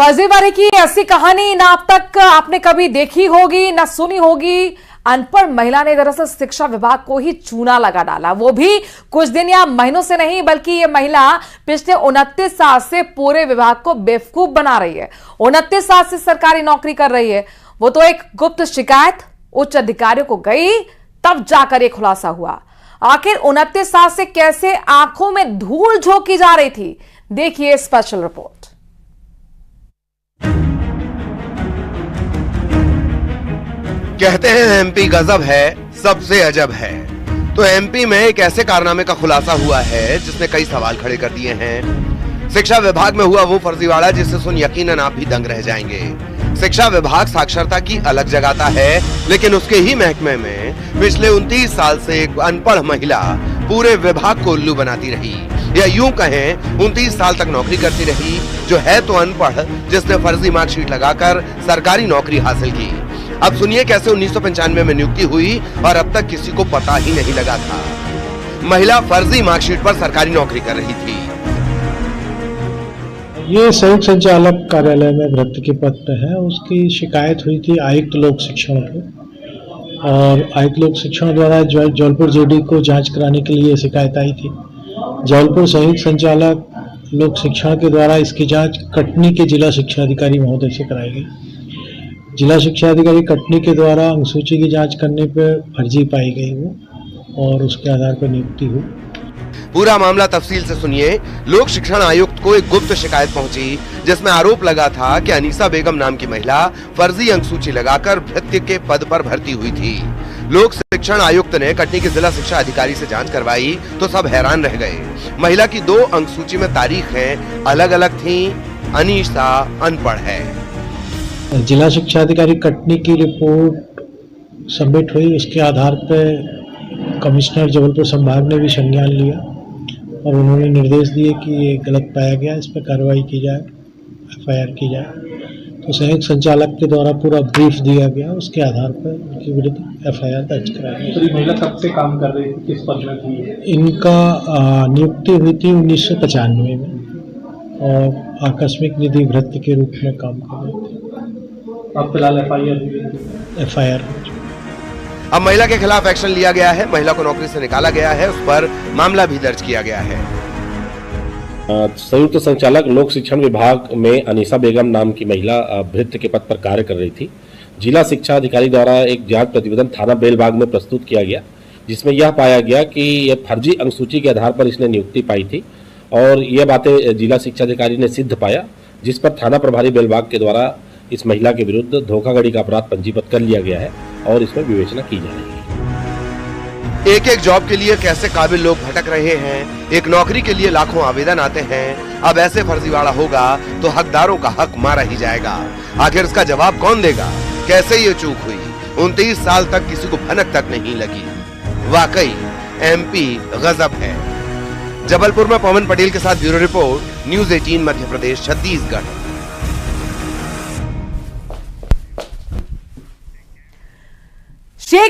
फर्जीवाड़े की ऐसी कहानी ना अब तक आपने कभी देखी होगी ना सुनी होगी। अनपढ़ महिला ने दरअसल शिक्षा विभाग को ही चूना लगा डाला, वो भी कुछ दिन या महीनों से नहीं, बल्कि ये महिला पिछले 29 साल से पूरे विभाग को बेवकूफ बना रही है। 29 साल से सरकारी नौकरी कर रही है। वो तो एक गुप्त शिकायत उच्च अधिकारियों को गई, तब जाकर एक खुलासा हुआ। आखिर 29 साल से कैसे आंखों में धूल झोंकी जा रही थी, देखिए स्पेशल रिपोर्ट। कहते हैं एमपी गजब है, सबसे अजब है। तो एमपी में एक ऐसे कारनामे का खुलासा हुआ है जिसने कई सवाल खड़े कर दिए हैं। शिक्षा विभाग में हुआ वो फर्जीवाड़ा जिससे सुन यकीनन आप भी दंग रह जाएंगे। शिक्षा विभाग साक्षरता की अलग जगाता है, लेकिन उसके ही महकमे में पिछले 29 साल से एक अनपढ़ महिला पूरे विभाग को उल्लू बनाती रही, या यूं कहें 29 साल तक नौकरी करती रही, जो है तो अनपढ़, जिसने फर्जी मार्कशीट लगाकर सरकारी नौकरी हासिल की। अब सुनिए कैसे 1995 में नियुक्ति हुई और अब तक किसी को पता ही नहीं लगा था। महिला फर्जी मार्कशीट पर सरकारी नौकरी कर रही थी। ये संयुक्त संचालक कार्यालय में भर्ती के पद पे है। उसकी शिकायत हुई थी आयुक्त लोक शिक्षण को, और आयुक्त लोक शिक्षण द्वारा जौलपुर जेडी को जांच कराने के लिए शिकायत आई थी। जौलपुर संयुक्त संचालक लोक शिक्षण के द्वारा इसकी जांच कटनी के जिला शिक्षा अधिकारी महोदय से कराई गई। जिला शिक्षा अधिकारी कटनी के द्वारा अनुसूची की जांच करने पर फर्जी पाई गई वो, और उसके आधार पर नियुक्ति हुई। पूरा मामला तफसील से सुनिए। लोक शिक्षण आयुक्त को एक गुप्त शिकायत पहुंची, जिसमें आरोप लगा था कि अनीसा बेगम नाम की महिला फर्जी अंकसूची लगाकर भृत्य के पद पर भर्ती हुई थी। लोक शिक्षण आयुक्त ने कटनी के जिला शिक्षा अधिकारी से जांच करवाई तो सब हैरान रह गए। महिला की 2 अंकसूची में तारीखें अलग अलग थीं। अनीसा अनपढ़ है। जिला शिक्षा अधिकारी कटनी की रिपोर्ट सबमिट हुई, उसके आधार पर कमिश्नर जबलपुर संभाग ने भी संज्ञान लिया और उन्होंने निर्देश दिए कि ये गलत पाया गया, इस पर कार्रवाई की जाए, एफआईआर की जाए। तो संयुक्त संचालक के द्वारा पूरा ब्रीफ दिया गया, उसके आधार पर उनके विरुद्ध एफआईआर दर्ज कराई। तो ये महिला कब से काम कर रही थी, किस पद में थी? इनका नियुक्ति हुई थी 1995 में और आकस्मिक निधि भृत्य के रूप में काम कर रही थी। अब फिलहाल एफआईआर अब महिला के खिलाफ एक्शन लिया गया है। महिला को नौकरी से निकाला गया है, उस पर मामला भी दर्ज किया गया है। संयुक्त संचालक लोक शिक्षण विभाग में अनीसा बेगम नाम की महिला भृत्य के पद पर कार्य कर रही थी। जिला शिक्षा अधिकारी द्वारा एक जांच प्रतिवेदन थाना बेलबाग में प्रस्तुत किया गया, जिसमें यह पाया गया कि यह फर्जी अंकसूची के आधार पर इसने नियुक्ति पाई थी, और यह बातें जिला शिक्षा अधिकारी ने सिद्ध पाया, जिस पर थाना प्रभारी बेलबाग के द्वारा इस महिला के विरुद्ध धोखाधड़ी का अपराध पंजीबद्ध कर लिया गया है और इसमें विवेचना की जा रही है। एक एक जॉब के लिए कैसे काबिल लोग भटक रहे हैं। एक नौकरी के लिए लाखों आवेदन आते हैं। अब ऐसे फर्जीवाड़ा होगा तो हकदारों का हक मारा ही जाएगा। आखिर इसका जवाब कौन देगा? कैसे ये चूक हुई? 29 साल तक किसी को भनक तक नहीं लगी। वाकई एमपी गजब है। जबलपुर में पवन पटेल के साथ bureau report, news 18 Madhya Pradesh Chhattisgarh. Sheikh